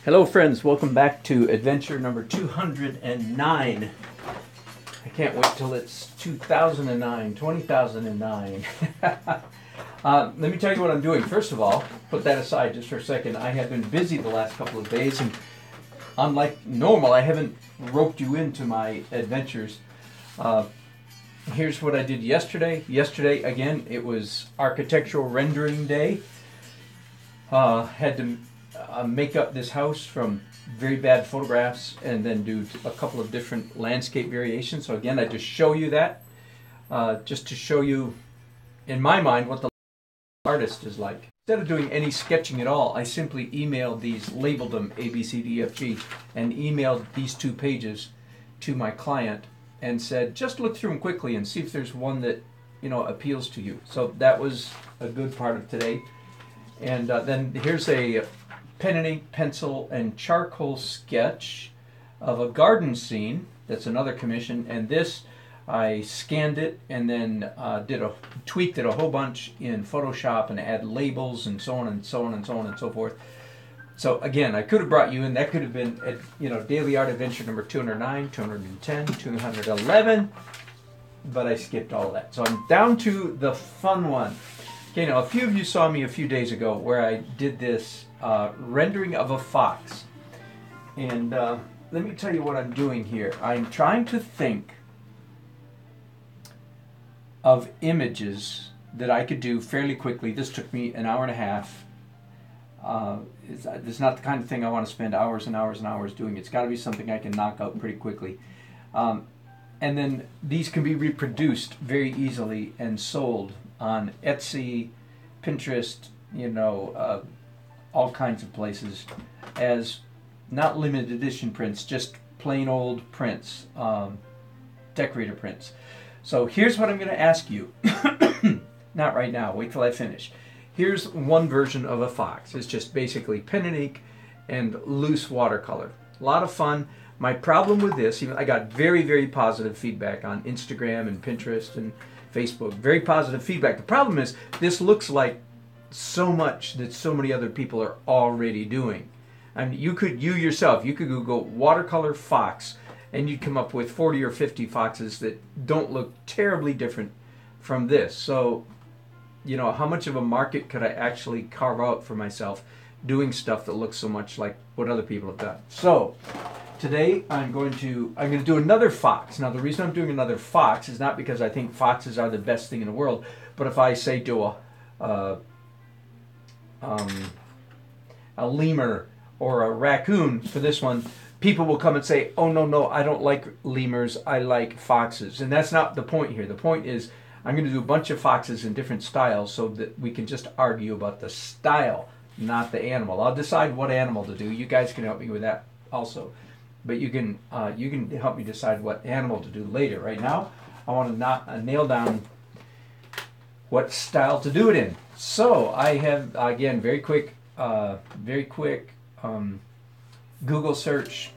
Hello friends, welcome back to adventure number 209. I can't wait till it's 2009. Let me tell you what I'm doing. First of all, put that aside just for a second. I have been busy the last couple of days, and unlike normal, I haven't roped you into my adventures. Here's what I did yesterday. Yesterday, again, it was architectural rendering day. Had to make up this house from very bad photographs and then do a couple of different landscape variations. So again, I just show you that, just to show you, in my mind, what the artist is like. Instead of doing any sketching at all, I simply emailed these, labeled them A, B, C, D, F, G, and emailed these 2 pages to my client and said, just look through them quickly and see if there's one that, appeals to you. So that was a good part of today. And then here's a pen and ink, pencil, and charcoal sketch of a garden scene. That's another commission. And this, I scanned it and then tweaked it a whole bunch in Photoshop and add labels and so on and so on and so on and so forth. So again, I could have brought you in. That could have been, Daily Art Adventure number 209, 210, 211. But I skipped all of that. So I'm down to the fun one. Okay, now a few of you saw me a few days ago where I did this rendering of a fox. And let me tell you what I'm doing here. I'm trying to think of images that I could do fairly quickly. This took me an hour and a half. This is not the kind of thing I want to spend hours and hours and hours doing. It's got to be something I can knock out pretty quickly. And then these can be reproduced very easily and sold on Etsy, Pinterest, all kinds of places as not limited edition prints, just plain old prints, decorator prints. So here's what I'm going to ask you. Not right now, wait till I finish. Here's one version of a fox. It's just basically pen and ink and loose watercolor. A lot of fun. My problem with this, I got very, very positive feedback on Instagram and Pinterest and Facebook. Very positive feedback. The problem is this looks like so much that so many other people are already doing. I mean, you could Google watercolor fox and you'd come up with 40 or 50 foxes that don't look terribly different from this. So, how much of a market could I actually carve out for myself doing stuff that looks so much like what other people have done? So, today I'm going to do another fox. Now the reason I'm doing another fox is not because I think foxes are the best thing in the world, but if I say do a lemur or a raccoon for this one, people will come and say, oh no, I don't like lemurs, I like foxes. And that's not the point here. The point is I'm going to do a bunch of foxes in different styles so that we can just argue about the style, not the animal. I'll decide what animal to do. You guys can help me with that also. But you can help me decide what animal to do later. Right now, I want to nail down what style to do it in. So I have, again, very quick Google search,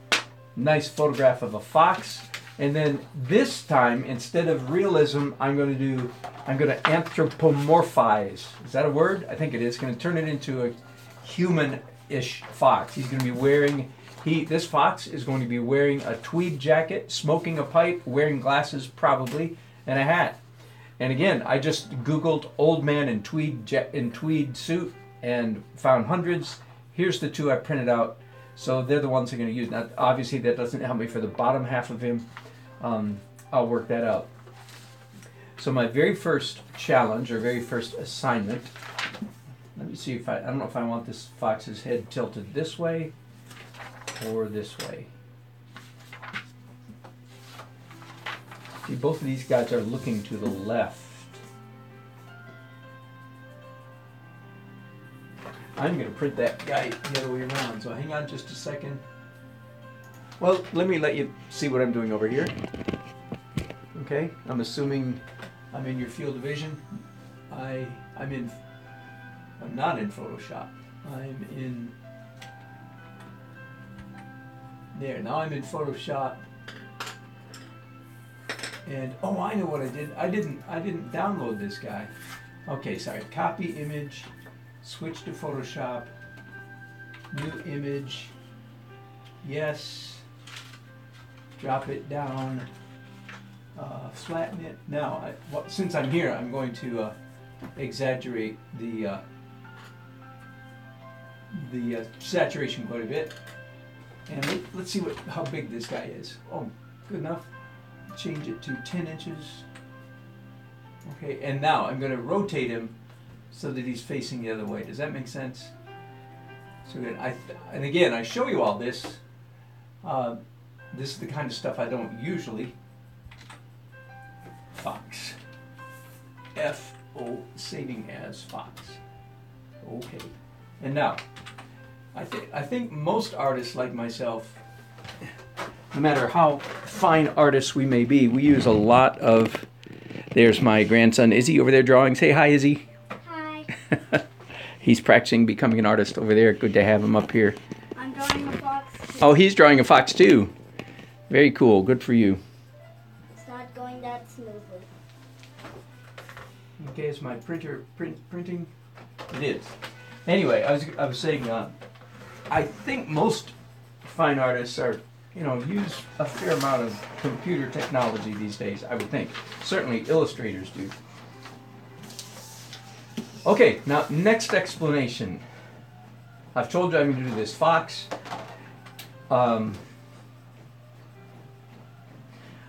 nice photograph of a fox, and then this time instead of realism, I'm going to anthropomorphize. Is that a word? I think it is. Going to turn it into a human-ish fox. He's going to be wearing. This fox is going to be wearing a tweed jacket, smoking a pipe, wearing glasses probably, and a hat. And again, I just Googled old man in tweed suit and found hundreds. Here's the 2 I printed out. So they're the ones I'm going to use. Now, obviously, that doesn't help me for the bottom half of him. I'll work that out. So my very first challenge or very first assignment. Let me see if I don't know if I want this fox's head tilted this way or this way. See, both of these guys are looking to the left. I'm going to print that guy the other way around, so hang on just a second. Well, let me let you see what I'm doing over here. Okay, I'm assuming I'm in your field of vision. I'm not in Photoshop. I'm in there. Now I'm in Photoshop. And oh, I know what I did. I didn't download this guy. Okay, sorry. Copy image, switch to Photoshop, new image, Yes. Drop it down. Flatten it. Now, since I'm here, I'm going to exaggerate the saturation quite a bit. And let's see how big this guy is. Oh, good enough. Change it to 10 inches. Okay, and now I'm going to rotate him so that he's facing the other way. Does that make sense? So good. And again, I show you all this. This is the kind of stuff I don't usually. Fox. F-O, saving as Fox. Okay. And now, I think most artists like myself, no matter how fine artists we may be, we use a lot of. There's my grandson Izzy over there drawing. Say hi, Izzy. Hi. He's practicing becoming an artist over there. Good to have him up here. I'm drawing a fox too. Oh, he's drawing a fox too. Very cool. Good for you. It's not going that smoothly. Okay, is my printer printing? It is. Anyway, I was saying, I think most fine artists are, use a fair amount of computer technology these days, I would think. Certainly illustrators do. Okay, now next explanation. I've told you I'm going to do this fox.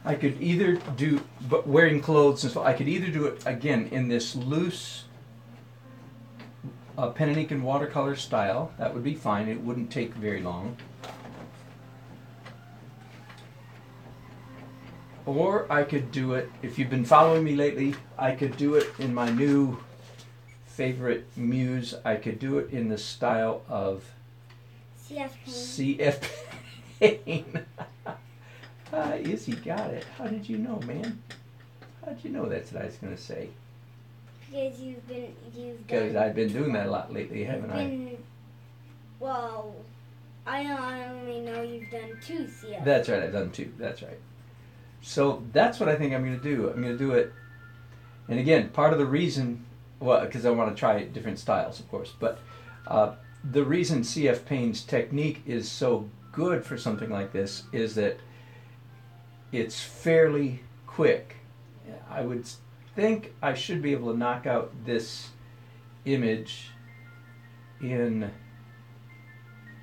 I could either do, but wearing clothes and so I could either do it again in this loose pen and ink and watercolor style. That would be fine. It wouldn't take very long. Or I could do it, if you've been following me lately, I could do it in my new favorite muse. I could do it in the style of CF Paint. CF Paint. Izzy got it. How did you know, man? How did you know that's what I was going to say? Because Because I've been doing that a lot lately, haven't I? Well, I only know you've done 2 CF. That's right, I've done 2. That's right. So that's what I think I'm going to do. I'm going to do it, and again, part of the reason, well, because I want to try different styles, of course, but the reason CF Payne's technique is so good for something like this is that it's fairly quick. I would think I should be able to knock out this image in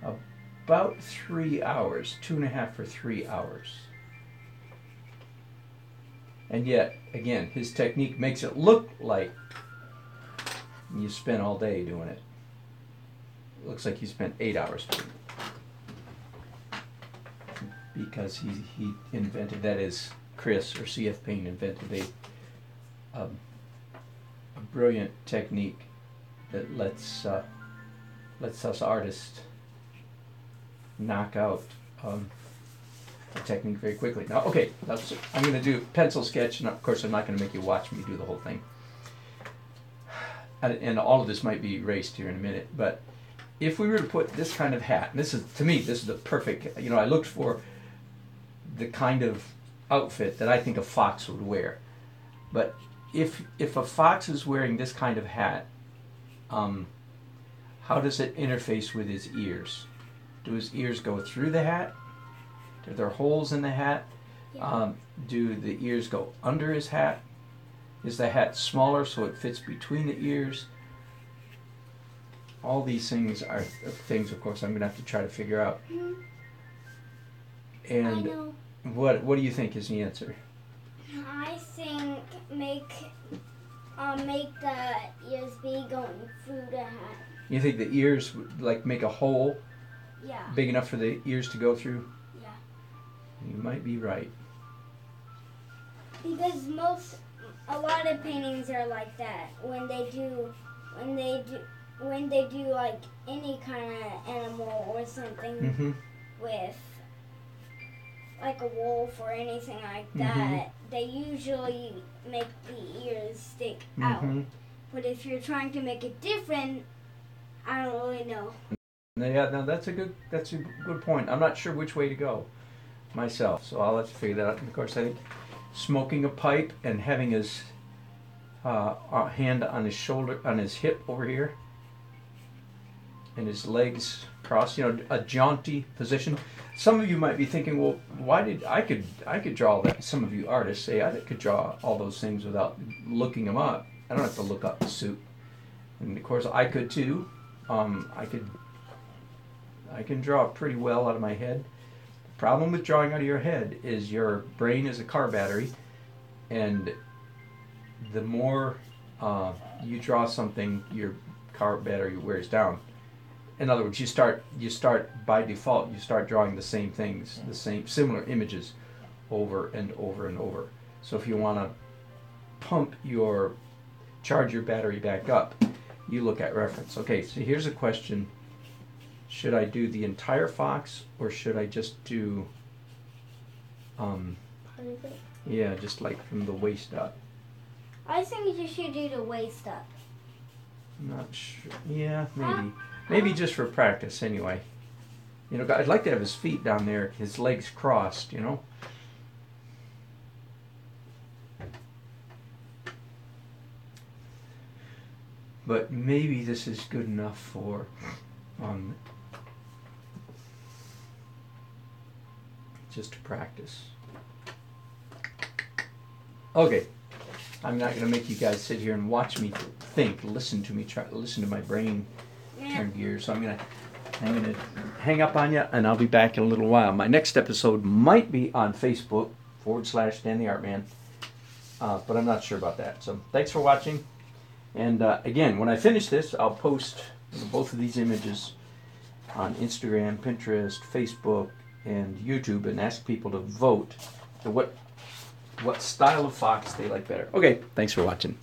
about 3 hours, 2.5 or 3 hours. And yet, again, his technique makes it look like you spent all day doing it. It looks like he spent 8 hours doing it. Because he invented, that is, Chris or CF Payne invented a brilliant technique that lets us artists knock out a technique very quickly. Now, okay, I'm going to do pencil sketch, and of course I'm not going to make you watch me do the whole thing. And all of this might be erased here in a minute, but if we were to put this kind of hat, and this is, to me, this is the perfect, I looked for the kind of outfit that I think a fox would wear. But if a fox is wearing this kind of hat, how does it interface with his ears? Do his ears go through the hat? Are there holes in the hat? Yeah. Do the ears go under his hat? Is the hat smaller so it fits between the ears? All these things are things, of course, I'm going to have to try to figure out. And I know. what do you think is the answer? I think make the ears be going through the hat. You think the ears would make a hole Yeah. big enough for the ears to go through? Yeah. You might be right. Because a lot of paintings are like that. When they do like any kind of animal or something Mm-hmm. with like a wolf or anything like Mm-hmm. that, they usually make the ears stick out. Mm-hmm. But if you're trying to make it different, I don't really know. Yeah, now that's a good point. I'm not sure which way to go myself, so I'll have to figure that out. And of course, I think smoking a pipe and having his hand on his shoulder, on his hip over here, and his legs across, a jaunty position. Some of you might be thinking, well, I could draw that. Some of you artists say I could draw all those things without looking them up. I don't have to look up the suit. And of course I could too. I can draw pretty well out of my head. The problem with drawing out of your head is your brain is a car battery, and the more you draw something, your car battery wears down. In other words, you start by default, you start drawing the same things, the same similar images over and over and over. So if you want to charge your battery back up, you look at reference. Okay, so here's a question. Should I do the entire fox, or should I just do yeah, just like from the waist up? I think you should do the waist up. Not sure. Yeah, maybe. Maybe just for practice anyway. I'd like to have his feet down there, his legs crossed, But maybe this is good enough for just to practice. Okay. I'm not going to make you guys sit here and watch me think, listen to me, listen to my brain turn gears. So I'm going to hang up on you, and I'll be back in a little while. My next episode might be on Facebook /Dan the Art Man, but I'm not sure about that. So thanks for watching. And again, when I finish this, I'll post both of these images on Instagram, Pinterest, Facebook, and YouTube, and ask people to vote to what style of fox they like better. Okay, thanks for watching.